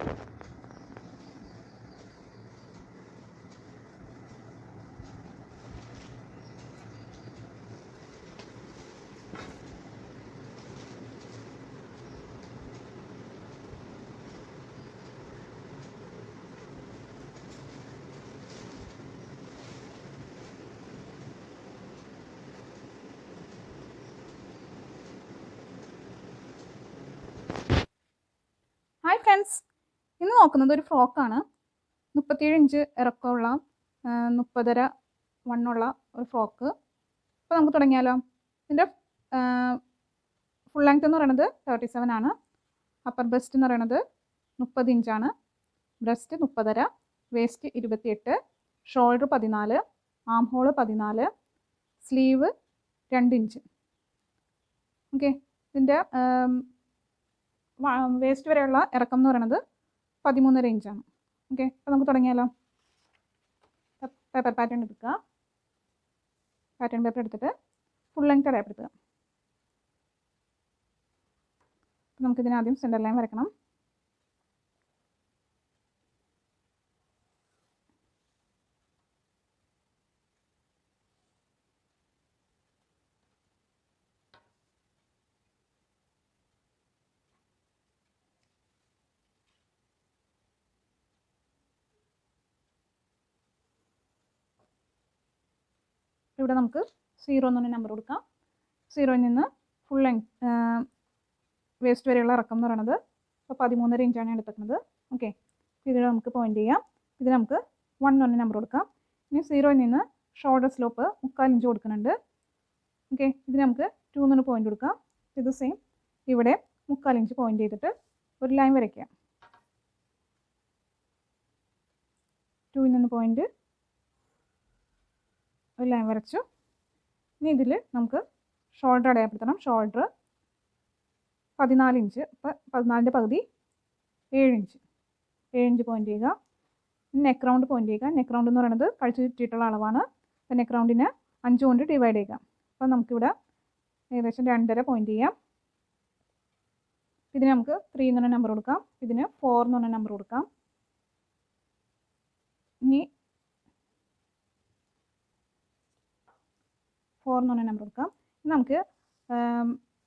Hi friends, ഇന്ന് നോക്കുന്നത് ഒരു ഫ്രോക്കാണ്. 37 ഇഞ്ച് ഇറക്കമുള്ള 30.5 വണ്ണുള്ള ഒരു ഫ്രോക്ക്. അപ്പോൾ നമുക്ക് തുടങ്ങിയാലോ. ഇതിൻ്റെ ഫുൾ ലെങ്ത് എന്ന് പറയുന്നത് 37 ആണ്. അപ്പർ ബ്രസ്റ്റ് എന്ന് പറയുന്നത് 30 ഇഞ്ചാണ്. Breast 30.5, waist 28, shoulder 14, arm hole 14, sleeve 2 inch. Okay, ഇതിൻ്റെ വേസ്റ്റ് വരെയുള്ള ഇറക്കം എന്ന് പറയുന്നത് 13.5 ഇഞ്ചാണ്. ഓക്കെ, അപ്പോൾ നമുക്ക് തുടങ്ങിയാലോ. പേപ്പർ പാറ്റേൺ എടുക്കുക. പാറ്റേൺ പേപ്പർ എടുത്തിട്ട് ഫുൾ ലെങ്ത് അടയാളപ്പെടുത്തുക. അപ്പോൾ നമുക്കിതിനാദ്യം സെൻറ്റർ ലൈൻ വരയ്ക്കണം. ഇവിടെ നമുക്ക് 0 എന്നൊരു നമ്പർ കൊടുക്കാം. 0യിൽ നിന്ന് ഫുൾ ലെങ്ത് വേസ്റ്റ് വരെയുള്ള ഇറക്കം എന്ന് പറയുന്നത് ഇപ്പോൾ 13.5 ഇഞ്ചാണ് എടുക്കുന്നത്. ഓക്കെ, ഇതിൽ നമുക്ക് പോയിന്റ് ചെയ്യാം. ഇതിൽ നമുക്ക് 1 എന്നൊരു നമ്പർ കൊടുക്കാം. ഇനി 0യിൽ നിന്ന് ഷോൾഡർ സ്ലോപ്പ് 3/4 ഇഞ്ച് കൊടുക്കുന്നുണ്ട്. ഓക്കെ, ഇതിന് നമുക്ക് 2 എന്നൊരു പോയിന്റ് കൊടുക്കാം. ഇത് സെയിം ഇവിടെ 3/4 ഇഞ്ച് പോയിന്റ് ചെയ്തിട്ട് ഒരു ലൈൻ വരയ്ക്കാം. 2ൽ നിന്ന് പോയിന്റ് ഒരു ലൈൻ വരച്ചു. ഇനി ഇതിൽ നമുക്ക് ഷോൾഡർ അടയാളപ്പെടുത്തണം. ഷോൾഡർ 14 ഇഞ്ച്, അപ്പോൾ 14ൻ്റെ പകുതി 7 ഇഞ്ച്. 7 ഇഞ്ച് പോയിന്റ് ചെയ്യുക. നെക്ക് റൗണ്ട് പോയിന്റ് ചെയ്യുക. നെക്ക് റൗണ്ട് എന്ന് പറയുന്നത് കഴുത്ത് ചുറ്റിയിട്ടുള്ള അളവാണ്. അപ്പോൾ നെക്ക് റൗണ്ടിനെ 5 കൊണ്ട് ഡിവൈഡ് ചെയ്യുക. അപ്പോൾ നമുക്കിവിടെ ഏകദേശം 2.5 പോയിന്റ് ചെയ്യാം. ഇതിന് നമുക്ക് 3 എന്ന് പറഞ്ഞ നമ്പർ കൊടുക്കാം. ഇതിന് 4 എന്ന് പറഞ്ഞ നമ്പർ കൊടുക്കാം. ഇനി 4 എന്ന് പറഞ്ഞ നമ്പർ കൊടുക്കാം. ഇനി നമുക്ക്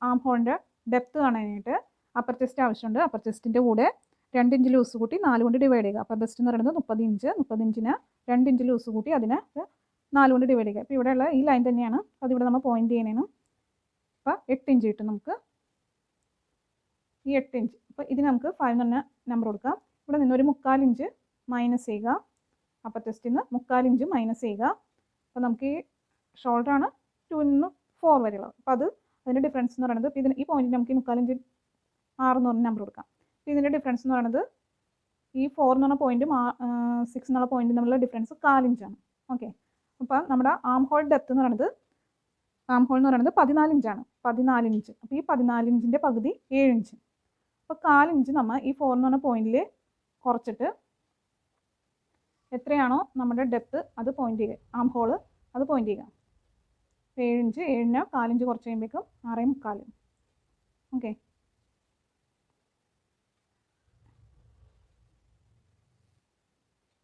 ആം ഹോളിൻ്റെ ഡെപ്ത് കാണാനായിട്ട് അപ്പർ ചെസ്റ്റ് ആവശ്യമുണ്ട്. അപ്പർ ചെസ്റ്റിൻ്റെ കൂടെ 2 ഇഞ്ച് ലൂസ് കൂട്ടി 4 കൊണ്ട് ഡിവൈഡ് ചെയ്യുക. അപ്പർ ചെസ്റ്റ് എന്ന് പറയുന്നത് 30 ഇഞ്ച്. 30 ഇഞ്ചിന് 2 ഇഞ്ച് ലൂസ് കൂട്ടി അതിനെ 4 കൊണ്ട് ഡിവൈഡ് ചെയ്യുക. അപ്പോൾ ഇവിടെയുള്ള ഈ ലൈൻ തന്നെയാണ് അതിവിടെ നമ്മൾ പോയിന്റ് ചെയ്യുന്നതിനും. അപ്പോൾ 8 ഇഞ്ച് കിട്ടും നമുക്ക്. ഈ 8 ഇഞ്ച്, അപ്പോൾ ഇതിന് നമുക്ക് 5 എന്ന് പറഞ്ഞ നമ്പർ കൊടുക്കാം. ഇവിടെ നിന്ന് ഒരു 3/4 ഇഞ്ച് മൈനസ് ചെയ്യുക. അപ്പർ ചെസ്റ്റിൽ നിന്ന് 3/4 ഇഞ്ച് മൈനസ് ചെയ്യുക. അപ്പോൾ നമുക്ക് ഈ ഷോൾഡറാണ് 2ൽ നിന്ന് 4 വരെയുള്ളത്. അപ്പോൾ അതിൻ്റെ ഡിഫറൻസ് എന്ന് പറയുന്നത്, ഇതിന് ഈ പോയിന്റിൽ നമുക്ക് 3/4 ഇഞ്ച് 6 എന്ന് പറഞ്ഞ നമ്പർ കൊടുക്കാം. അപ്പോൾ ഇതിൻ്റെ ഡിഫറൻസ് എന്ന് പറയുന്നത് ഈ 4 എന്ന് പറഞ്ഞ പോയിന്റും 6 എന്നുള്ള പോയിന്റും തമ്മിലുള്ള ഡിഫറൻസ് 4 ഇഞ്ചാണ്. ഓക്കെ, അപ്പോൾ നമ്മുടെ ആം ഹോൾ ഡെപ്ത് എന്ന് പറയുന്നത് 14 ഇഞ്ചാണ്. 14 ഇഞ്ച്. അപ്പോൾ ഈ 14 ഇഞ്ചിൻ്റെ പകുതി 7 ഇഞ്ച്. അപ്പോൾ 4 ഇഞ്ച് നമ്മൾ ഈ 4 എന്ന് പറഞ്ഞ പോയിന്റിൽ കുറച്ചിട്ട് എത്രയാണോ നമ്മുടെ ഡെപ്ത് അത് പോയിന്റ് ചെയ്യുക. ആം ഹോള് അത് പോയിന്റ് ചെയ്യുക. 7 ഇഞ്ച്, 7ന് 4 ഇഞ്ച് കുറച്ച് കഴിയുമ്പോഴേക്കും 6.25. ഓക്കെ,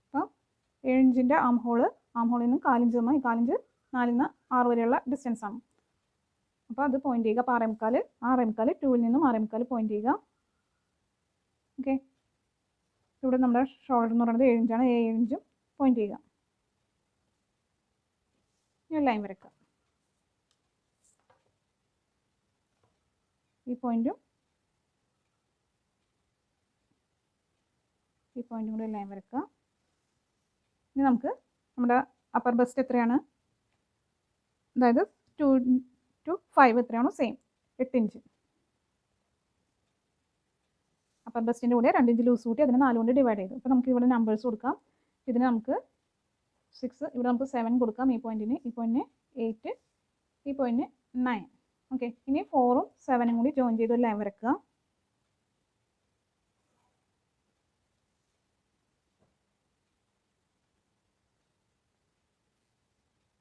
അപ്പോൾ 7 ഇഞ്ചിൻ്റെ ആം ഹോളിൽ നിന്ന് 4 ഇഞ്ച് തന്നാൽ ഈ 4 ഇഞ്ച് 4ൽ നിന്ന് 6 വരെയുള്ള ഡിസ്റ്റൻസ് ആണ്. അപ്പോൾ അത് പോയിന്റ് ചെയ്യുക. അപ്പോൾ 6.25 2ൽ നിന്നും 6.25 പോയിന്റ് ചെയ്യുക. ഓക്കെ, ഇവിടെ നമ്മുടെ ഷോൾഡർ എന്ന് പറയുന്നത് 7 ഇഞ്ചാണ്. 7 ഇഞ്ചും പോയിന്റ് ചെയ്യുക. ഇനി ലൈൻ വരയ്ക്കുക. ഈ പോയിന്റും കൂടി ലൈൻ വരയ്ക്കുക. ഇനി നമുക്ക് നമ്മുടെ അപ്പർ ബ്രസ്റ്റ് എത്രയാണ്, അതായത് 2 to 5 എത്രയാണോ സെയിം 8 ഇഞ്ച്. അപ്പർ ബ്രസ്റ്റിൻ്റെ കൂടെ 2 ഇഞ്ച് ലൂസ് കൂട്ടി അതിനെ 4 കൊണ്ട് ഡിവൈഡ് ചെയ്തു. അപ്പോൾ നമുക്ക് ഇവിടെ നമ്പേഴ്സ് കൊടുക്കാം. ഇതിന് നമുക്ക് 6, ഇവിടെ നമുക്ക് 7 കൊടുക്കാം. ഈ പോയിന്റിന് 8, ഈ പോയിന്റിന് 9. ഓക്കെ, ഇനി 4ഉം 7ഉം കൂടി ജോയിൻ ചെയ്ത് ഒരു ലൈൻ വരയ്ക്കുക.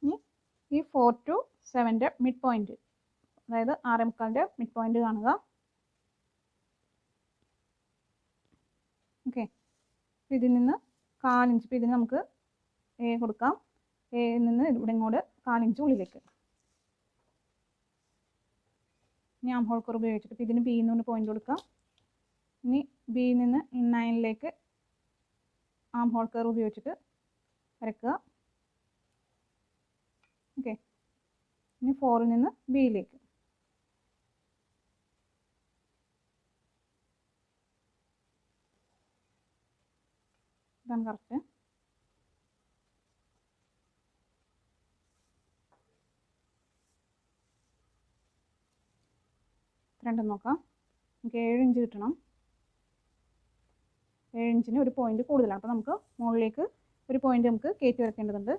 ഇനി ഈ 4 to 7ൻ്റെ മിഡ് പോയിന്റ്, അതായത് 6.25ൻ്റെ മിഡ് പോയിന്റ് കാണുക. ഓക്കെ, ഇതിൽ നിന്ന് 1/4 ഇഞ്ച്, ഇതിന് നമുക്ക് എ കൊടുക്കാം. എയിൽ നിന്ന് ഇവിടെ ഇങ്ങോട്ട് 1/4 ഇഞ്ച് ഉള്ളിലേക്ക്. ഇനി ആം ഹോൾ കർവ് ഉപയോഗിച്ചിട്ട് ഇതിന് ബി നിന്ന് പോയിന്റ് കൊടുക്കാം. ഇനി ബിയിൽ നിന്ന് ഇൻ-9ലേക്ക് ആം ഹോൾ കർവ് ഉപയോഗിച്ചിട്ട് വരയ്ക്കുക. ഓക്കെ. ഇനി 4ൽ നിന്ന് ബിയിലേക്ക്. ഇതാണ് കറക്റ്റ്. രണ്ടും നോക്കാം. നമുക്ക് 7 ഇഞ്ച് കിട്ടണം. 7 ഇഞ്ചിന് ഒരു പോയിന്റ് കൂടുതലാണ്. അപ്പോൾ നമുക്ക് മുകളിലേക്ക് ഒരു പോയിന്റ് നമുക്ക് കയറ്റി വരയ്ക്കേണ്ടതുണ്ട്.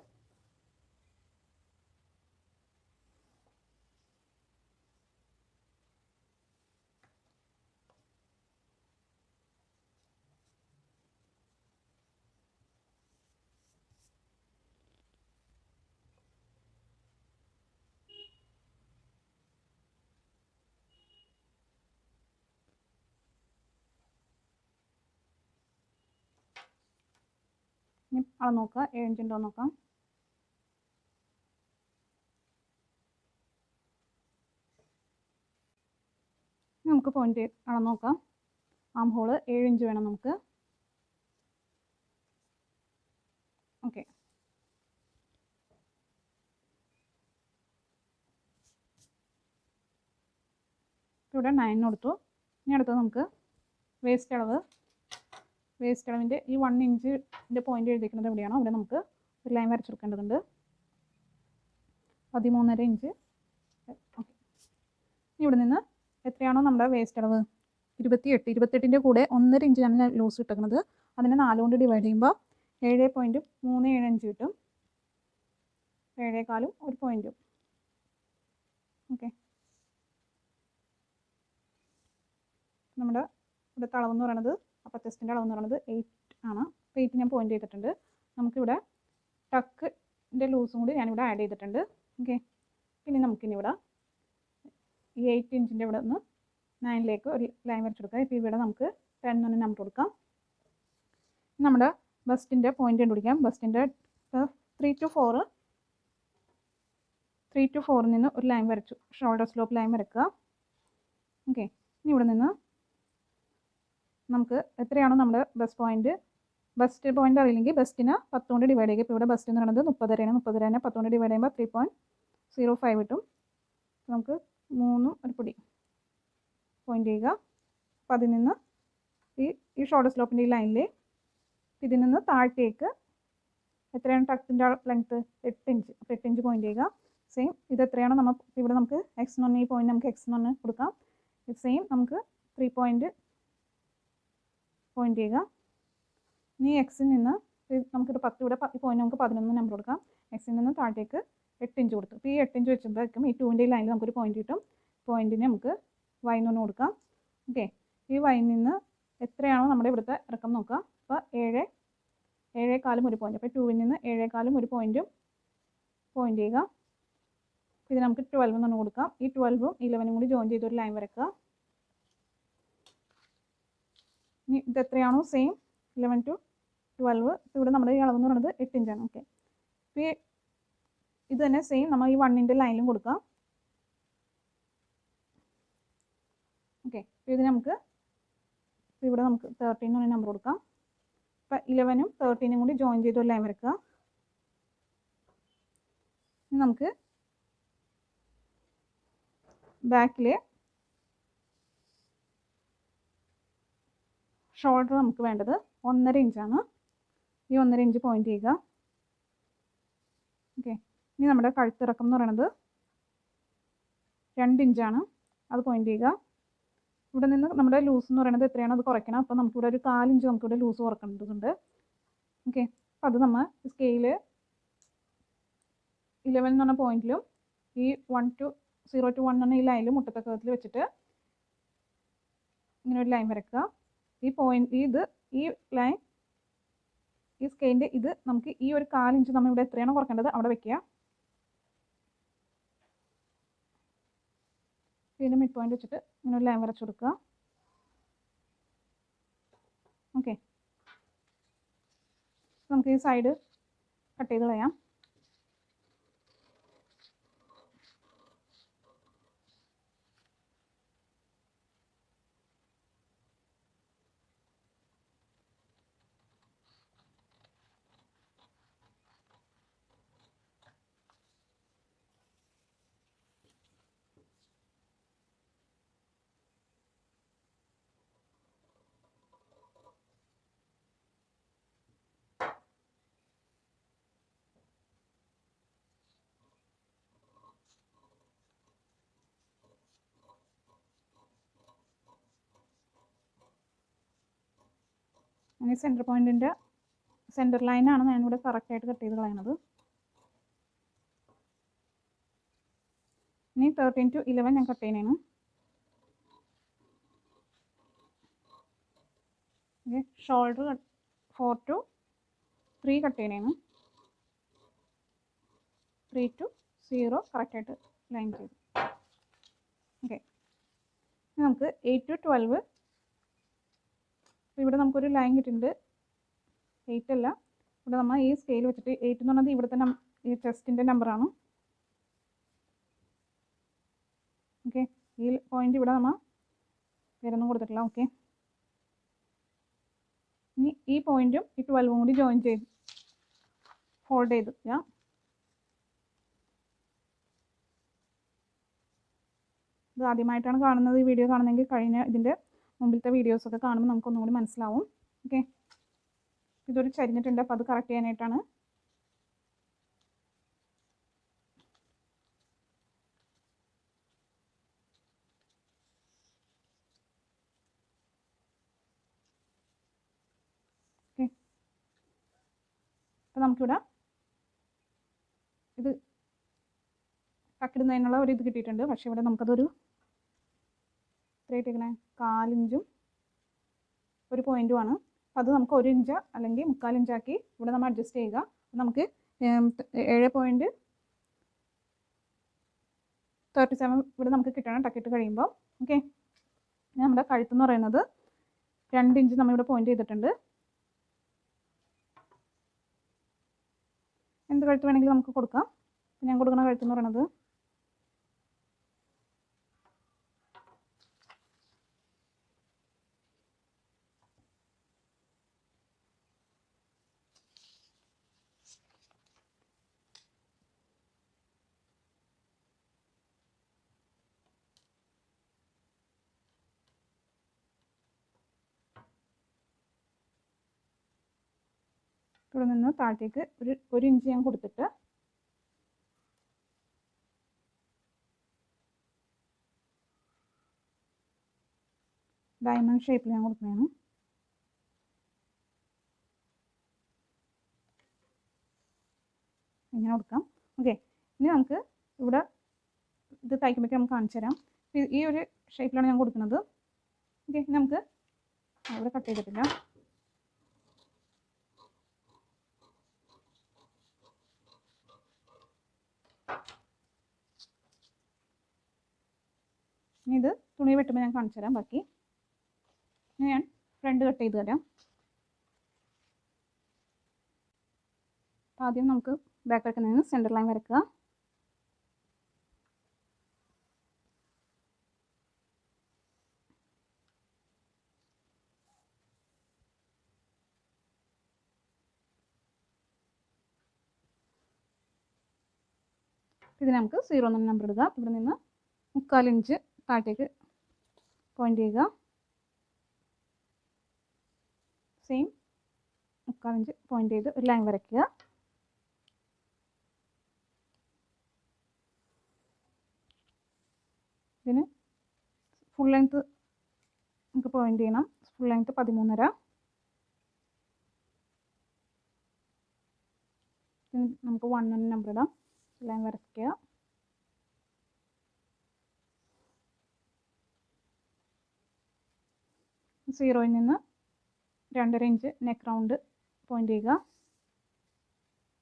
ഇനി അളന്ന് നോക്കുക, 7 ഇഞ്ച് ഉണ്ടോ നോക്കാം. നമുക്ക് പോയിന്റ് അളന്ന് നോക്കാം. ആം ഹോള് 7 ഇഞ്ച് വേണം നമുക്ക്. ഓക്കെ. ഇവിടെ 9 കൊടുത്തു. ഇനി അടുത്തത് നമുക്ക് വേസ്റ്റ് അളവ്. വേസ്റ്റ് അളവിൻ്റെ ഈ 1 ഇഞ്ചിൻ്റെ പോയിന്റ് എഴുതിക്കുന്നത് എവിടെയാണോ അവിടെ നമുക്ക് ഒരു ലൈൻ വരച്ചെടുക്കേണ്ടതുണ്ട്. 13.5 ഇഞ്ച്. ഓക്കെ. ഇവിടെ നിന്ന് എത്രയാണോ നമ്മുടെ വേസ്റ്റ് അളവ് 28ൻ്റെ കൂടെ 1.5 ഇഞ്ചാണ് ലൂസ് കിട്ടുന്നത്. അതിനെ 4 കൊണ്ട് ഡിവൈഡ് ചെയ്യുമ്പോൾ 7.37 കിട്ടും. 7.25 ഒരു പോയിന്റും. ഓക്കെ. നമ്മുടെ ഇവിടുത്തെ അളവെന്ന് പറയുന്നത് അപ്പർ ചെസ്റ്റിൻ്റെ അളവെന്ന് പറയുന്നത് 8 ആണ്. 8 ഞാൻ പോയിന്റ് ചെയ്തിട്ടുണ്ട്. നമുക്കിവിടെ ടക്കിൻ്റെ ലൂസും കൂടി ഞാനിവിടെ ആഡ് ചെയ്തിട്ടുണ്ട്. ഓക്കെ. പിന്നെ നമുക്കിനി ഇവിടെ ഈ 8 ഇഞ്ചിൻ്റെ ഇവിടെ നിന്ന് 9ലേക്ക് ഒരു ലൈൻ വരച്ചെടുക്കാം. ഇപ്പോൾ ഇവിടെ നമുക്ക് 10 എന്ന് നമ്പർ കൊടുക്കാം. നമ്മുടെ ബസ്റ്റിൻ്റെ പോയിന്റ് കണ്ടുപിടിക്കാം. ബസ്റ്റിൻ്റെ 3 to 4 നിന്ന് ഒരു ലൈൻ വരച്ചു. ഷോൾഡർ സ്ലോപ്പ് ലൈൻ വരക്കുക. ഓക്കെ. ഇനി ഇവിടെ നിന്ന് നമുക്ക് എത്രയാണോ നമ്മുടെ ബസ്റ്റ് പോയിന്റ് അറിയില്ലെങ്കിൽ ബസ്റ്റിന് 10 കൊണ്ട് ഡിവൈഡ് ചെയ്യുക. ഇപ്പോൾ ഇവിടെ ബസ്റ്റ് എന്ന് പറയുന്നത് 30 30 10 കൊണ്ട് ഡിവൈഡ് ചെയ്യുമ്പോൾ 3.05 കിട്ടും. നമുക്ക് 3 ഒരു പൊടി പോയിന്റ് ചെയ്യുക. അപ്പോൾ അതിൽ നിന്ന് ഈ ഷോൾഡർ സ്ലോപ്പിൻ്റെ ഈ ലൈനിൽ ഇതിൽ നിന്ന് താഴത്തേക്ക് എത്രയാണ് ടക്കിൻ്റെ ലെങ്ത്ത് 8 ഇഞ്ച്. അപ്പോൾ 8 ഇഞ്ച് പോയിന്റ് ചെയ്യുക. സെയിം ഇത് എത്രയാണോ നമ്മൾ ഇവിടെ നമുക്ക് എക്സ് എന്ന് പറഞ്ഞ ഈ പോയിന്റ് നമുക്ക് എക്സ് എന്ന് പറഞ്ഞ് കൊടുക്കാം. സെയിം നമുക്ക് 3 പോയിന്റ് ചെയ്യുക. ഇനി എക്സിൽ നിന്ന് നമുക്കിവിടെ 10 ഇവിടെ ഈ പോയിന്റ് നമുക്ക് 11 നമ്പർ കൊടുക്കാം. എക്സിൽ നിന്ന് താഴത്തേക്ക് 8 ഇഞ്ച് കൊടുത്തു. അപ്പോൾ ഈ 8 ഇഞ്ച് വെച്ചുമ്പോഴേക്കും ഈ 2ൻ്റെ ലൈനിൽ നമുക്കൊരു പോയിന്റ് കിട്ടും. പോയിന്റിന് നമുക്ക് വൈ എന്ന് പറഞ്ഞ് കൊടുക്കാം. ഓക്കെ. ഈ വൈയിൽ നിന്ന് എത്രയാണോ നമ്മുടെ ഇവിടുത്തെ ഇറക്കം നോക്കുക. അപ്പോൾ 7.25 ഒരു പോയിന്റ്. അപ്പോൾ 2ൽ നിന്ന് 7.25 ഒരു പോയിന്റ് ചെയ്യുക. ഇത് നമുക്ക് 12 എന്ന് പറഞ്ഞ് കൊടുക്കാം. ഈ 12ഉം 11ഉം കൂടി ജോയിൻ ചെയ്തൊരു ലൈൻ വരക്കുക. ഇനി ഇത് എത്രയാണോ സെയിം 11 to 12. ഇവിടെ നമ്മുടെ ഈ അളവെന്ന് പറയുന്നത് 8 ഇഞ്ചാണ്. ഓക്കെ. അപ്പോൾ ഇത് തന്നെ സെയിം നമ്മൾ ഈ 1ൻ്റെ ലൈനിലും കൊടുക്കാം. ഓക്കെ. അപ്പോൾ ഇത് നമുക്ക് ഇവിടെ നമുക്ക് 13 എന്ന് പറഞ്ഞ നമ്പർ കൊടുക്കാം. അപ്പോൾ 11ഉം 13ഉം കൂടി ജോയിൻ ചെയ്തൊരു ലൈൻ വരക്കുക. ഇനി നമുക്ക് ബാക്കിൽ ഷോൾഡർ നമുക്ക് വേണ്ടത് 1.5 ഇഞ്ചാണ്. ഈ 1.5 ഇഞ്ച് പോയിന്റ് ചെയ്യുക. ഓക്കെ. ഇനി നമ്മുടെ കഴുത്തിറക്കം എന്ന് പറയുന്നത് 2 ഇഞ്ചാണ്. അത് പോയിന്റ് ചെയ്യുക. ഇവിടെ നിന്ന് നമ്മുടെ ലൂസ് എന്ന് പറയുന്നത് എത്രയാണ് അത് കുറയ്ക്കണം. അപ്പോൾ നമുക്കിവിടെ ഒരു 4 ഇഞ്ച് നമുക്കിവിടെ ലൂസ് കുറക്കേണ്ടതുണ്ട്. ഓക്കെ. അപ്പോൾ അത് നമ്മൾ സ്കെയില് 11 എന്ന് പറഞ്ഞ പോയിന്റിലും ഈ 0 to 1 എന്ന ഈ ലൈനിൽ മുട്ടത്തക്കത്തിൽ വെച്ചിട്ട് ഇങ്ങനെ ഒരു ലൈൻ വരയ്ക്കുക. ഈ പോയിന്റ് ഈ ലൈൻ ഈ സ്കെയിലിൻ്റെ ഇത് നമുക്ക് ഈ ഒരു 4 ഇഞ്ച് നമ്മൾ ഇവിടെ എത്രയാണോ കുറയ്ക്കേണ്ടത് അവിടെ വെക്കുക. ഇതിൻ്റെ മിഡ് പോയിന്റ് വെച്ചിട്ട് ഇങ്ങനെ ഒരു ലൈൻ വരച്ചു കൊടുക്കുക. ഓക്കെ. നമുക്ക് ഈ സൈഡ് കട്ട് ചെയ്ത് കളയാം. ഇനി സെൻറ്റർ പോയിൻറ്റിൻ്റെ സെൻറ്റർ ലൈനാണ് ഞാനിവിടെ കറക്റ്റായിട്ട് കട്ട് ചെയ്ത് കളയുന്നത്. ഇനി 13 to 11 ഞാൻ കട്ട് ചെയ്യണേണ്. ഷോൾഡർ 4 to 3 കട്ട് ചെയ്യണേണ്. 3 to 0 കറക്റ്റായിട്ട് ലൈൻ ചെയ്തു. ഓക്കെ, നമുക്ക് 8 to 12 ഇവിടെ നമുക്കൊരു ലൈൻ കിട്ടിയിട്ടുണ്ട്. 8 അല്ല, ഇവിടെ നമ്മൾ ഈ സ്കെയിൽ വെച്ചിട്ട് 8 എന്ന് പറഞ്ഞത് ഇവിടുത്തെ ഈ ചെസ്റ്റിൻ്റെ നമ്പറാണ്. ഓക്കെ, ഈ പോയിന്റ് ഇവിടെ നമ്മൾ വേറൊന്നും കൊടുത്തിട്ടില്ല. ഓക്കെ, ഇനി ഈ പോയിന്റും ഈ 12 കൂടി ജോയിൻ ചെയ്ത് ഫോൾഡ് ചെയ്ത് ഇത് ആദ്യമായിട്ടാണ് കാണുന്നത് ഈ വീഡിയോ കാണുന്നതെങ്കിൽ കഴിഞ്ഞ ഇതിൻ്റെ മുമ്പിലത്തെ വീഡിയോസൊക്കെ കാണുമ്പോൾ നമുക്കൊന്നും കൂടി മനസ്സിലാവും. ഓക്കെ, ഇതൊരു ചരിഞ്ഞിട്ടുണ്ട്, അപ്പോൾ അത് കറക്റ്റ് ചെയ്യാനായിട്ടാണ്. ഓക്കെ, അപ്പോൾ നമുക്കിവിടെ ഇത് ടക്കിടുന്നതിനുള്ള ഒരു ഇത് കിട്ടിയിട്ടുണ്ട്. പക്ഷേ ഇവിടെ നമുക്കതൊരു ഇത്രയായിട്ടിങ്ങനെ 4 ഇഞ്ചും ഒരു പോയിൻറ്റുമാണ്. അപ്പോൾ അത് നമുക്ക് 1 ഇഞ്ച് അല്ലെങ്കിൽ 3/4 ഇഞ്ചാക്കി ഇവിടെ നമ്മൾ അഡ്ജസ്റ്റ് ചെയ്യുക. നമുക്ക് 7.37 ഇവിടെ നമുക്ക് കിട്ടണം ടക്കിട്ട് കഴിയുമ്പോൾ. ഓക്കെ, നമ്മുടെ കഴുത്തെന്ന് പറയുന്നത് 2 ഇഞ്ച് നമ്മളിവിടെ പോയിന്റ് ചെയ്തിട്ടുണ്ട്. എന്ത് കഴുത്ത് വേണമെങ്കിലും നമുക്ക് കൊടുക്കാം. ഞാൻ കൊടുക്കുന്ന കഴുത്തെന്ന് പറയുന്നത് ഇവിടെ നിന്ന് താഴത്തേക്ക് ഒരു ഇഞ്ച് ഞാൻ കൊടുത്തിട്ട് ഡയമണ്ട് ഷേപ്പിൽ ഞാൻ കൊടുക്കുന്നതാണ്. ഇങ്ങനെ കൊടുക്കാം. ഓക്കെ, ഇനി നമുക്ക് ഇവിടെ ഇത് തയ്ക്കുമ്പോഴേക്കും നമുക്ക് കാണിച്ചു തരാം. ഈ ഒരു ഷേപ്പിലാണ് ഞാൻ കൊടുക്കുന്നത്. ഓക്കെ, നമുക്ക് ഇവിടെ കട്ട് ചെയ്തിട്ടില്ല. ഇനി ഇത് തുണി വെട്ടുമ്പോൾ ഞാൻ കാണിച്ചു തരാം ബാക്കി. ഇനി ഞാൻ ഫ്രണ്ട് കട്ട് ചെയ്ത് തരാം. ആദ്യം നമുക്ക് ബാക്ക് വരയ്ക്കുന്നതിന് സെൻറ്റർ ലൈൻ വരയ്ക്കുക. ഇതിന് നമുക്ക് 0 എന്ന നമ്പർ ഇടുക. ഇവിടെ നിന്ന് 3/4 ഇഞ്ച് താഴത്തേക്ക് പോയിന്റ് ചെയ്യുക. സെയിം 3/4 ഇഞ്ച് പോയിന്റ് ചെയ്ത് ഒരു ലൈൻ വരയ്ക്കുക. ഇതിന് ഫുൾ ലെങ്ത് നമുക്ക് പോയിന്റ് ചെയ്യണം. Full length 13.5. നമുക്ക് 1 എന്ന നമ്പർ ഇടാം. ലൈൻ വരയ്ക്കുക. സീറോയിൽ നിന്ന് 2.5 ഇഞ്ച് നെക്ക് റൗണ്ട് പോയിന്റ് ചെയ്യുക.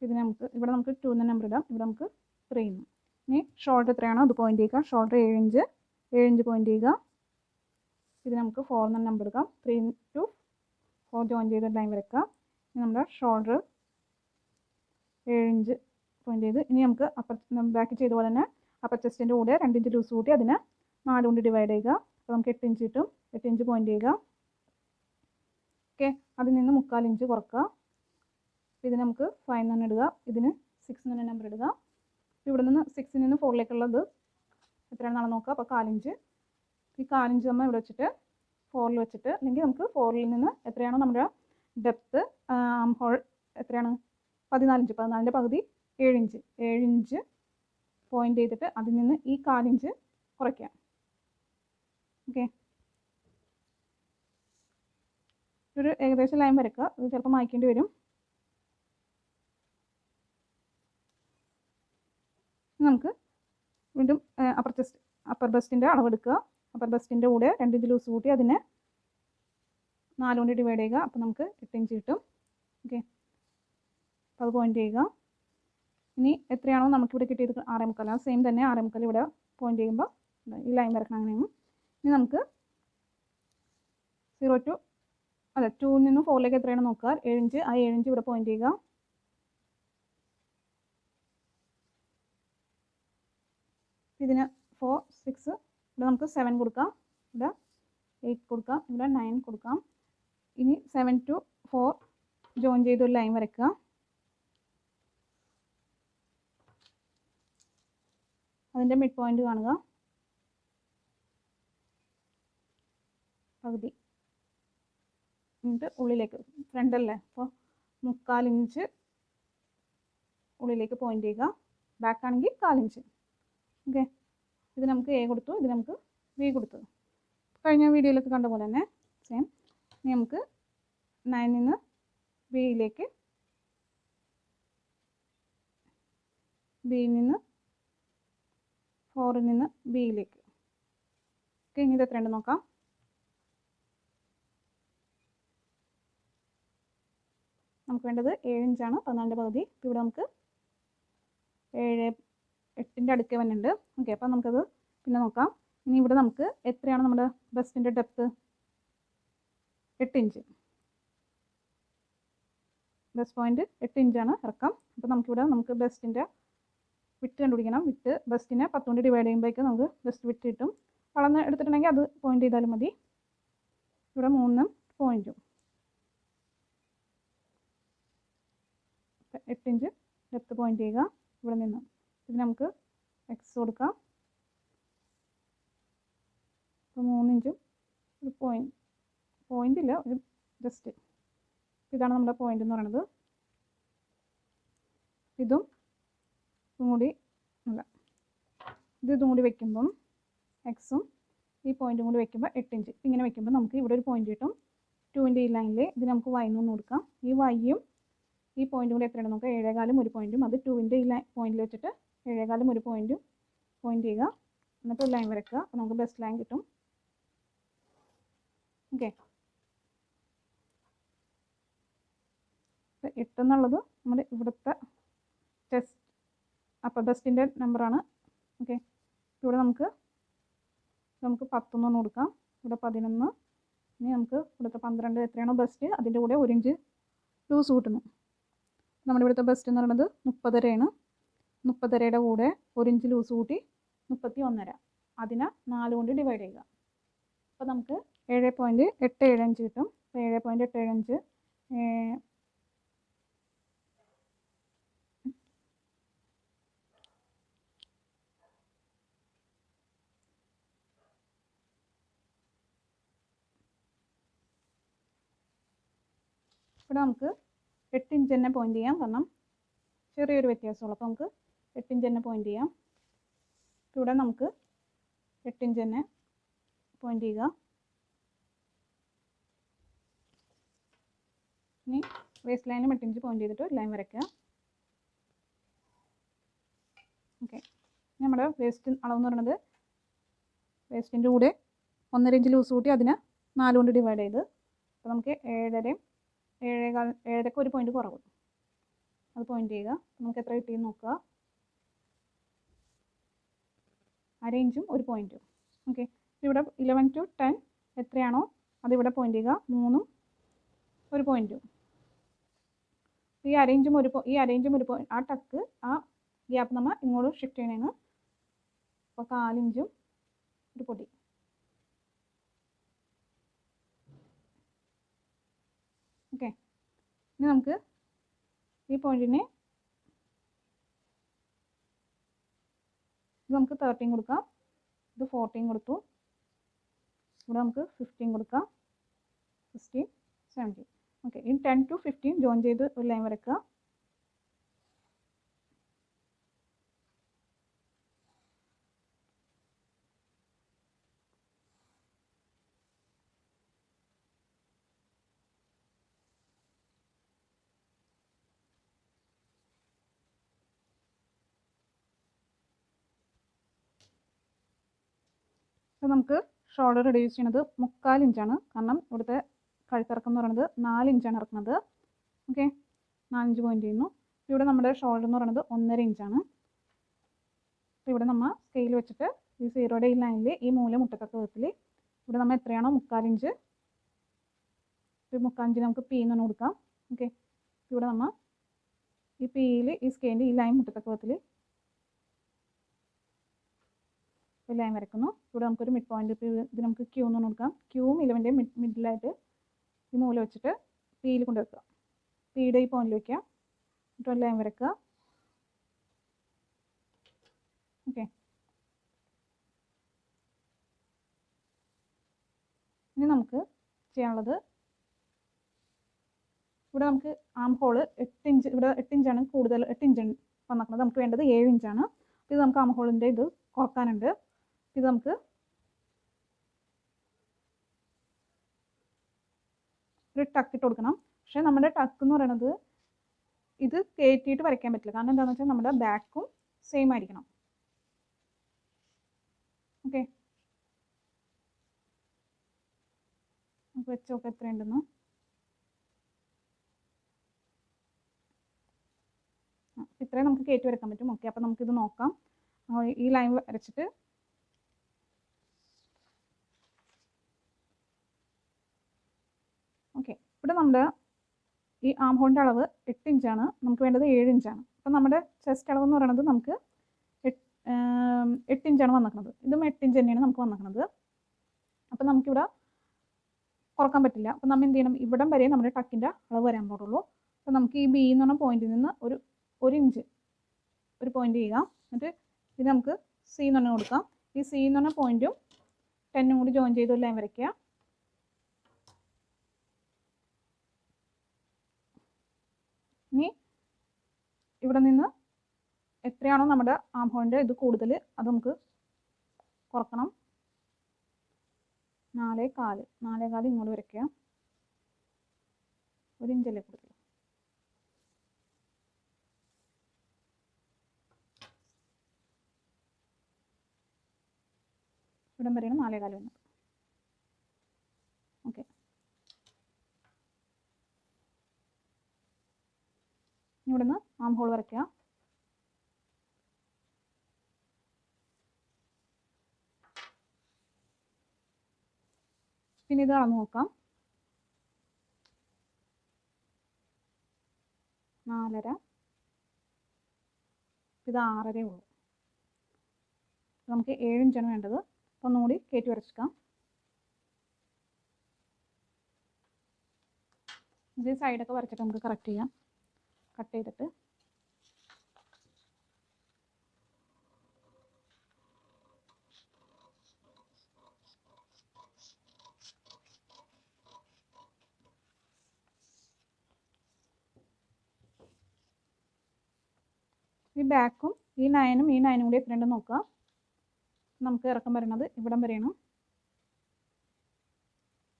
ഇതിന് ഇവിടെ നമുക്ക് 2 എന്ന നമ്പർ ഇടാം. ഇവിടെ നമുക്ക് 3 എന്നും. ഇനി ഷോൾഡർ എത്രയാണോ അത് പോയിന്റ് ചെയ്യുക. ഷോൾഡർ 7 ഇഞ്ച് പോയിന്റ് ചെയ്യുക. ഇത് നമുക്ക് 4 എന്ന നമ്പർ എടുക്കാം. 3 to 4 ജോയിൻ ചെയ്ത് ലൈൻ വരയ്ക്കുക. ഇനി നമ്മുടെ ഷോൾഡർ 7 ഇഞ്ച് പോയിൻ്റ് ചെയ്ത് ഇനി നമുക്ക് ബാക്ക് ചെയ്ത പോലെ തന്നെ അപ്പർ ചെസ്റ്റിൻ്റെ കൂടെ 2 ഇഞ്ച് ലൂസ് കൂട്ടി അതിനെ 4 കൊണ്ട് ഡിവൈഡ് ചെയ്യുക. അപ്പോൾ നമുക്ക് 8 ഇഞ്ച് കിട്ടും. 8 ഇഞ്ച് പോയിൻ്റ് ചെയ്യുക. ഓക്കെ, അതിൽ നിന്ന് 3/4 ഇഞ്ച് കുറക്കുക. ഇതിന് നമുക്ക് 5 എന്ന് തന്നെ ഇടുക. ഇതിന് 6 എന്ന് തന്നെ നമ്പർ ഇടുക. ഇവിടെ നിന്ന് 6 നിന്ന് 4ലേക്കുള്ളത് എത്രയാണെന്നാണ് നോക്കുക. അപ്പോൾ 1/4 ഇഞ്ച്. ഈ 1/4 ഇഞ്ച് നമ്മൾ ഇവിടെ വെച്ചിട്ട് 4ൽ വെച്ചിട്ട്, അല്ലെങ്കിൽ നമുക്ക് 4ൽ നിന്ന് എത്രയാണോ നമ്മുടെ ഡെപ്ത്ത് ആം ഹോൾ എത്രയാണ് 14 ഇഞ്ച്, 14ൻ്റെ പകുതി 7 ഇഞ്ച്, 7 ഇഞ്ച് പോയിൻ്റ് ചെയ്തിട്ട് അതിൽ നിന്ന് ഈ 1/4 ഇഞ്ച് കുറയ്ക്കുക. ഓക്കെ, ഒരു ഏകദേശം ലൈൻ വരയ്ക്കുക. ഇത് ചിലപ്പോൾ മായ്ക്കേണ്ടി വരും. നമുക്ക് വീണ്ടും അപ്പർ ബസ്റ്റിൻ്റെ അളവെടുക്കുക. അപ്പർ ബസ്റ്റിൻ്റെ കൂടെ 2 ഇഞ്ച് ലൂസ് കൂട്ടി അതിനെ 4 കൊണ്ട് ഡിവൈഡ് ചെയ്യുക. അപ്പോൾ നമുക്ക് 8 ഇഞ്ച് കിട്ടും. ഓക്കെ, അപ്പോൾ അത് പോയിൻ്റ് ചെയ്യുക. ഇനി എത്രയാണോ നമുക്കിവിടെ കിട്ടിയത് 6.25, ആ സെയിം തന്നെ 6.25 ഇവിടെ പോയിൻ്റ് ചെയ്യുമ്പോൾ ഈ ലൈൻ വരക്കണം. അങ്ങനെയാണ്. ഇനി നമുക്ക് 2 നിന്ന് 4ലേക്ക് എത്രയാണ് നോക്കുക. 7 ഇഞ്ച്, ആ 7 ഇഞ്ച് ഇവിടെ പോയിൻ്റ് ചെയ്യുക. ഇതിന് 4, 6, ഇവിടെ നമുക്ക് 7 കൊടുക്കാം, ഇവിടെ 8 കൊടുക്കാം, ഇവിടെ 9 കൊടുക്കാം. ഇനി 7 to 4 ജോയിൻ ചെയ്ത് ഒരു ലൈൻ വരയ്ക്കുക. അതിൻ്റെ മിഡ് പോയിൻ്റ് കാണുക, പകുതി. എന്നിട്ട് ഉള്ളിലേക്ക്, ഫ്രണ്ടല്ലേ, അപ്പോൾ 3/4 ഇഞ്ച് ഉള്ളിലേക്ക് പോയിൻ്റ് ചെയ്യുക. ബാക്ക് ആണെങ്കിൽ 1/4 ഇഞ്ച്. ഓക്കെ, ഇത് നമുക്ക് എ കൊടുത്തു, ഇത് നമുക്ക് ബി കൊടുത്തു. കഴിഞ്ഞ വീഡിയോയിലൊക്കെ കണ്ട പോലെ തന്നെ സെയിം. ഇനി നമുക്ക് 9 നിന്ന് ബിയിലേക്ക്, ബിയിൽ നിന്ന് 4ൽ നിന്ന് ബിയിലേക്ക്. ഓക്കെ, ഇനി ഇത് എത്രയുണ്ട് നോക്കാം. നമുക്ക് വേണ്ടത് 7 ഇഞ്ചാണ്, 14ൻ്റെ പകുതി. ഇവിടെ നമുക്ക് 8ൻ്റെ അടുക്കെ വന്നിട്ടുണ്ട്. ഓക്കെ, അപ്പോൾ നമുക്കത് പിന്നെ നോക്കാം. ഇനി ഇവിടെ നമുക്ക് എത്രയാണ് നമ്മുടെ ബസ്റ്റിൻ്റെ ഡെപ്ത്ത്, 8 ഇഞ്ച്. ബസ് പോയിൻ്റ് 8 ഇഞ്ചാണ് ഇറക്കം. അപ്പോൾ നമുക്കിവിടെ നമുക്ക് ബസ്റ്റിൻ്റെ വിട്ട് കണ്ടുപിടിക്കണം. വിട്ട് ബസ്റ്റിനെ 10 കൊണ്ട് ഡിവൈഡ് ചെയ്യുമ്പോഴേക്കും നമുക്ക് ബസ്റ്റ് വിട്ട് കിട്ടും. വളർന്ന് എടുത്തിട്ടുണ്ടെങ്കിൽ അത് പോയിൻ്റ് ചെയ്താലും മതി. ഇവിടെ 3 പോയിൻറ്റും 8 ഇഞ്ച് ഡെപ്ത്ത് പോയിൻ്റ് ചെയ്യുക. ഇവിടെ നിന്ന് ഇത് നമുക്ക് എക്സ് കൊടുക്കാം. അപ്പോൾ 3 ഇഞ്ചും ഒരു പോയിൻ്റില്ല, ഒരു ജസ്റ്റ് ഇതാണ് നമ്മുടെ പോയിൻ്റ് എന്ന് പറയുന്നത്. ഇതും കൂടി അല്ല, ഇതും കൂടി വയ്ക്കുമ്പം എക്സും ഈ പോയിൻറ്റും കൂടി വയ്ക്കുമ്പോൾ 8 ഇഞ്ച്. ഇങ്ങനെ വയ്ക്കുമ്പോൾ നമുക്ക് ഇവിടെ ഒരു പോയിൻ്റ് കിട്ടും. 2ൻ്റെ ഈ ലൈനിൽ ഇത് നമുക്ക് y എന്ന് കൊടുക്കാം. ഈ വൈയും ഈ പോയിൻറ്റും കൂടി എത്രയാണ് നോക്കുക. 7.25 ഒരു പോയിൻറ്റും, അത് 2ൻ്റെ ഈ പോയിൻറ്റിൽ വെച്ചിട്ട് 7.25 ഒരു പോയിൻറ്റും പോയിൻ്റ് ചെയ്യുക. എന്നിട്ട് ഒരു ലൈൻ വരയ്ക്കുക. അപ്പോൾ നമുക്ക് ബെസ്റ്റ് ലൈൻ കിട്ടും. ഓക്കെ, 8 എന്നുള്ളത് നമ്മുടെ ഇവിടുത്തെ ചെസ്റ്റ് അപ്പർ ബസ്റ്റിൻ്റെ നമ്പറാണ്. ഓക്കെ, ഇവിടെ നമുക്ക് 10 എന്ന് കൊടുക്കാം. ഇവിടെ 11. ഇനി നമുക്ക് ഇവിടുത്തെ 12 എത്രയാണോ ബസ്റ്റ് അതിൻ്റെ കൂടെ 1 ഇഞ്ച് ലൂസ് കൂട്ടുന്നു. നമ്മുടെ ഇവിടുത്തെ ബസ്റ്റ് എന്ന് പറയുന്നത് 30.5 ആണ്. 30.5യുടെ കൂടെ 1 ഇഞ്ച് ലൂസ് കൂട്ടി 31.5. അതിനെ 4 കൊണ്ട് ഡിവൈഡ് ചെയ്യുക. അപ്പോൾ നമുക്ക് 7.875 കിട്ടും. അപ്പോൾ 7.875 ഇവിടെ നമുക്ക് 8 ഇഞ്ച് തന്നെ പോയിൻ്റ് ചെയ്യാം. കാരണം ചെറിയൊരു വ്യത്യാസമുള്ളൂ. അപ്പോൾ നമുക്ക് 8 ഇഞ്ച് തന്നെ പോയിൻ്റ് ചെയ്യാം. ഇവിടെ നമുക്ക് 8 ഇഞ്ച് തന്നെ പോയിൻ്റ് ചെയ്യുക. ഇനി വേസ്റ്റ് ലൈനും 8 ഇഞ്ച് പോയിൻ്റ് ചെയ്തിട്ട് ലൈൻ വരയ്ക്കുക. ഓക്കെ, നമ്മുടെ വേസ്റ്റ് അളവെന്ന് പറയുന്നത് വേസ്റ്റിൻ്റെ കൂടെ 1.5 ഇഞ്ച് ലൂസ് കൂട്ടി അതിനെ 4 കൊണ്ട് ഡിവൈഡ് ചെയ്ത്, അപ്പോൾ നമുക്ക് 7.5 ഒരു പോയിൻ്റ് കുറവ്. അത് പോയിൻ്റ് ചെയ്യുക. നമുക്ക് എത്ര കിട്ടിയെന്ന് നോക്കുക. 1/2 ഇഞ്ചും ഒരു പോയിൻറ്റും. ഓക്കെ, ഇവിടെ 11 to 10 എത്രയാണോ അതിവിടെ പോയിൻ്റ് ചെയ്യുക. 3 ഒരു പോയിൻറ്റും. ഈ അരയിഞ്ചും ആ ടക്ക് ആ ഗ്യാപ്പ് നമ്മൾ ഇങ്ങോട്ട് ഷിഫ്റ്റ് ചെയ്യണേന്ന്. അപ്പോൾ 1/4 ഇഞ്ചും ഒരു പൊടി. ഓക്കെ, ഇനി നമുക്ക് ഈ പോയിന്റിനെ ഇത് നമുക്ക് 13 കൊടുക്കാം, ഇത് 14 കൊടുത്തു, ഇവിടെ നമുക്ക് 15 കൊടുക്കാം, 16, 17. ഓക്കെ, ഇനി 10 to 15 ജോയിൻ ചെയ്ത് ഒരു ലൈൻ വരയ്ക്കുക. അപ്പോൾ നമുക്ക് ഷോൾഡർ റെഡ്യൂസ് ചെയ്യണത് 3/4 ഇഞ്ചാണ്. കാരണം ഇവിടുത്തെ കഴുത്തിറക്കം എന്ന് പറയുന്നത് 4 ഇഞ്ചാണ് ഇറക്കുന്നത്. ഓക്കെ, 4 ഇഞ്ച് പോയിന്റ് ചെയ്യുന്നു. ഇവിടെ നമ്മുടെ ഷോൾഡർ എന്ന് പറയുന്നത് 1.5 ഇഞ്ചാണ്. അപ്പോൾ ഇവിടെ നമ്മൾ സ്കെയിൽ വെച്ചിട്ട് ഈ 0യുടെ ഈ ലൈനിൽ ഈ മൂല മുട്ടത്തക്ക വിധത്തിൽ ഇവിടെ നമ്മൾ എത്രയാണോ 3/4 ഇഞ്ച്, ഒരു 3/4 ഇഞ്ചിന് നമുക്ക് പി എന്ന് കൊടുക്കാം. ഓക്കെ, ഇവിടെ നമ്മൾ ഈ പിയിൽ ഈ സ്കെയിലിൽ ഈ ലൈൻ മുട്ടത്തക്ക വിധത്തിൽ ഒരു ലൈൻ വരയ്ക്കുന്നു. ഇവിടെ നമുക്കൊരു മിഡ് പോയിന്റ്, ഇത് നമുക്ക് ക്യൂ എന്ന് കൊടുക്കാം. ക്യൂവും 11ൻ്റെ മിഡിലായിട്ട് ഈ മൂല വെച്ചിട്ട് പിയിൽ കൊണ്ടുവയ്ക്കുക. പിയുടെ ഈ പോയിന്റിൽ വയ്ക്കുക, എന്നിട്ട് ഒരു ലൈൻ വരയ്ക്കുക. ഓക്കെ, ഇനി നമുക്ക് ചെയ്യാനുള്ളത്, ഇവിടെ നമുക്ക് ആം ഹോള് 8 ഇഞ്ച്, ഇവിടെ 8 ഇഞ്ചാണ് കൂടുതൽ, 8 ഇഞ്ച് വന്നിരിക്കുന്നത്. നമുക്ക് വേണ്ടത് 7 ഇഞ്ചാണ്. ഇത് നമുക്ക് ആം ഹോളിൻ്റെ ഇത് കുറക്കാനുണ്ട്. ഇത് നമുക്ക് ഒരു ടക്ക് ഇട്ട് കൊടുക്കണം. പക്ഷേ നമ്മുടെ ടക്ക് എന്ന് പറയുന്നത് ഇത് കയറ്റിയിട്ട് വരയ്ക്കാൻ പറ്റില്ല. കാരണം എന്താണെന്ന് വെച്ചാൽ നമ്മുടെ ബാക്കും സെയിം ആയിരിക്കണം. ഓക്കെ, നമുക്ക് വെച്ച് നോക്കാം എത്രയുണ്ടെന്ന്. ഇത്രയും നമുക്ക് കയറ്റി വരയ്ക്കാൻ പറ്റും. ഓക്കെ, അപ്പോൾ നമുക്കിത് നോക്കാം. ഈ ലൈൻ വരച്ചിട്ട് ഓക്കെ, ഇവിടെ നമ്മുടെ ഈ ആം ഹോളിൻ്റെ അളവ് 8 ഇഞ്ചാണ്, നമുക്ക് വേണ്ടത് 7 ഇഞ്ചാണ്. അപ്പം നമ്മുടെ ചെസ്റ്റ് അളവ് എന്ന് പറയുന്നത് നമുക്ക് 8 ഇഞ്ചാണ് വന്നിരിക്കുന്നത്. ഇതും 8 ഇഞ്ച് തന്നെയാണ് നമുക്ക് വന്നിരിക്കുന്നത്. അപ്പം നമുക്കിവിടെ കുറക്കാൻ പറ്റില്ല. അപ്പം നമ്മൾ എന്ത് ചെയ്യണം, ഇവിടം വരെ നമ്മുടെ ടക്കിൻ്റെ അളവ് വരാൻ പാടുള്ളൂ. അപ്പം നമുക്ക് ഈ ബി എന്ന് പറഞ്ഞ പോയിന്റിൽ നിന്ന് ഒരു ഇഞ്ച് ഒരു പോയിന്റ് ചെയ്യുക. എന്നിട്ട് ഇത് നമുക്ക് സി എന്ന് പറഞ്ഞാൽ കൊടുക്കാം. ഈ സി എന്ന് പറഞ്ഞ പോയിന്റും 10ഉം കൂടി ജോയിൻ ചെയ്ത് ഒരു ലൈൻ വരയ്ക്കുക. ഇനി ഇവിടെ നിന്ന് എത്രയാണോ നമ്മുടെ ആം ഹോളിൻ്റെ ഇത് കൂടുതൽ, അത് നമുക്ക് കുറക്കണം. 4.25 ഇങ്ങോട്ട് വരയ്ക്കുക. 1 ഇഞ്ചല്ലേ കൂടുതൽ. ഇവിടം വരെയാണ് 4.25 വന്നത്. ഓക്കെ, ഇവിടെ നിന്ന് ആം ഹോൾ വരയ്ക്കുക. പിന്നെ ഇത് അളന്ന് നോക്കാം. 4.5, ഇത് 6.5 ഉള്ളൂ. നമുക്ക് 7 ഇഞ്ചാണ് വേണ്ടത്. അപ്പോൾ ഒന്നും കൂടി കയറ്റി വരച്ചേക്കാം. ഇത് സൈഡൊക്കെ വരച്ചിട്ട് നമുക്ക് കറക്റ്റ് ചെയ്യാം. കട്ട് ചെയ്തിട്ട് ഈ ബാക്കും ഈ 9ഉം ഈ 9ഉം കൂടി എത്രയുണ്ടെന്ന് നോക്കുക. നമുക്ക് ഇറക്കം വരുന്നത് ഇവിടം വരെയാണ്.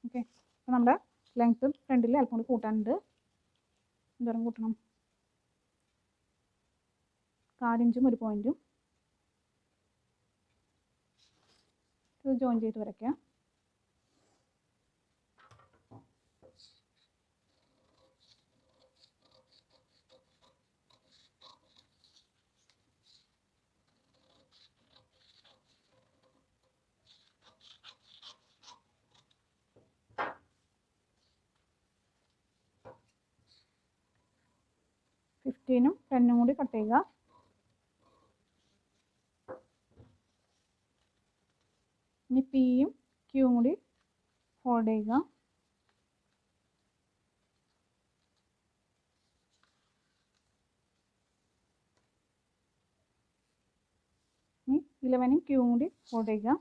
ഓക്കെ, അപ്പോൾ നമ്മുടെ ലെങ്ത്ത് ഫ്രണ്ടിൽ അല്പം കൂടി കൂട്ടാനുണ്ട്. എന്തോരം കൂട്ടണം? 1/4 ഇഞ്ചും ഒരു പോയിന്റും ഇത് ജോയിൻ ചെയ്ത് വരയ്ക്കുക. 15ഉം 10ഉം കൂടി കട്ട് ചെയ്യുക. ഇനി പിയും ക്യൂവും കൂടി ഫോൾഡ് ചെയ്യുക. ഇനി 11ഉം ക്യൂവും കൂടി ഫോൾഡ് ചെയ്യുക.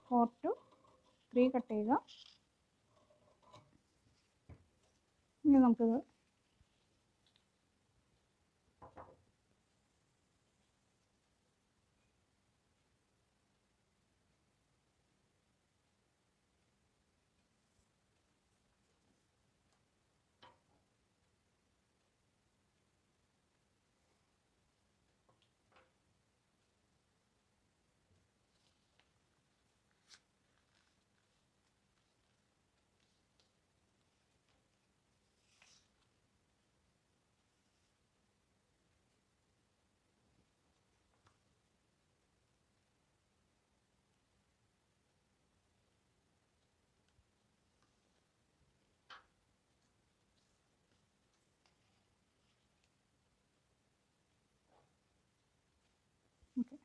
ഫോർ ടു 3 കട്ട് ചെയ്യുക. ഇനി നമുക്കിത് ഓക്കെ.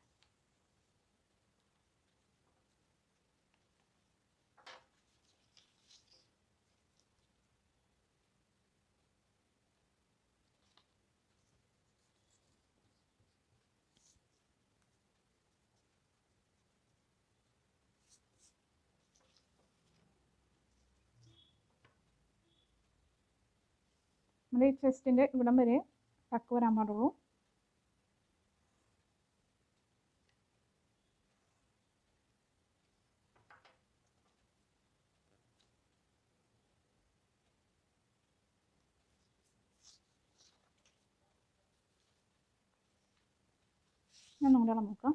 നമ്മുടെ ഈ ചെസ്റ്റിൻ്റെ ഇവിടം വരെ ടക്ക് വരാൻ പാടുള്ളൂ. ഞാൻ ഒന്നുകൂടെ അളന്ന് നോക്കാം.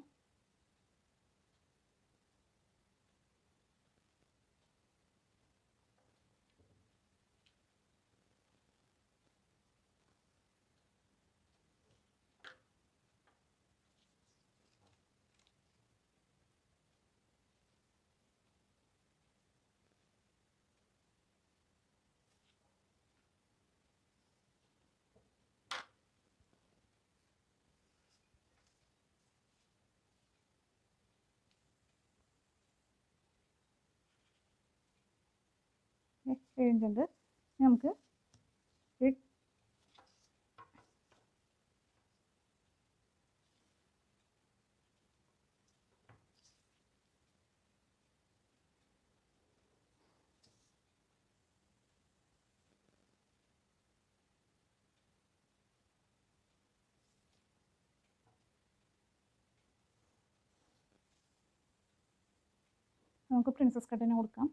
എഴുതുന്നുണ്ട്. നമുക്ക് നമുക്ക് പ്രിൻസസ് കട്ടിന് കൊടുക്കാം.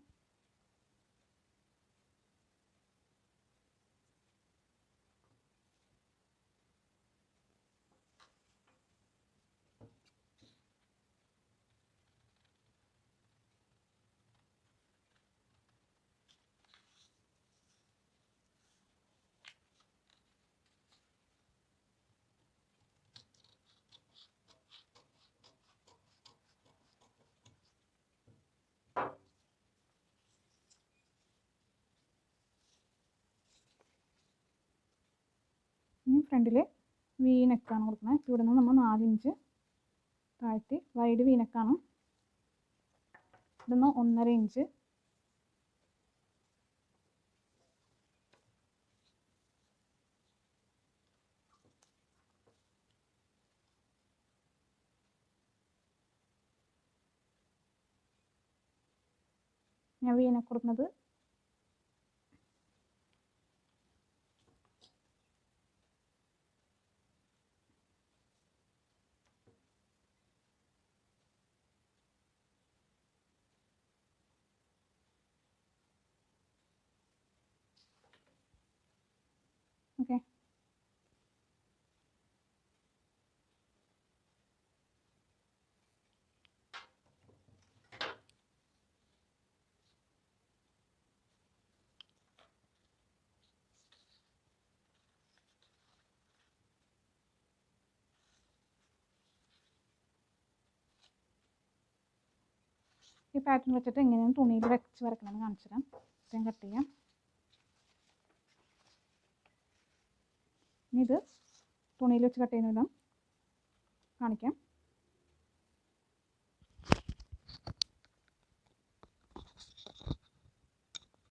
ഇനി ഫ്രണ്ടിൽ വി നെക്കാണ് കൊടുക്കുന്നത്. ഇവിടെ നിന്ന് നമ്മൾ 4 ഇഞ്ച് താഴ്ത്തി വൈഡ് വി നെക്കാണ്. ഇവിടുന്ന് 1.5 ഇഞ്ച് ഞാൻ വി നെക്ക് കൊടുക്കുന്നത്. ഓക്കെ. ഈ പാറ്റേൺ വെച്ചിട്ട് എങ്ങനെയാണ് തുണിയിൽ വെച്ച് വരക്കണമെന്ന് കാണിച്ചു തരാം. ഇത്രയും കട്ട് ചെയ്യാം. ഇനി ഇത് തുണിയിൽ വെച്ച് കട്ട് ചെയ്യുന്ന വിധം കാണിക്കാം.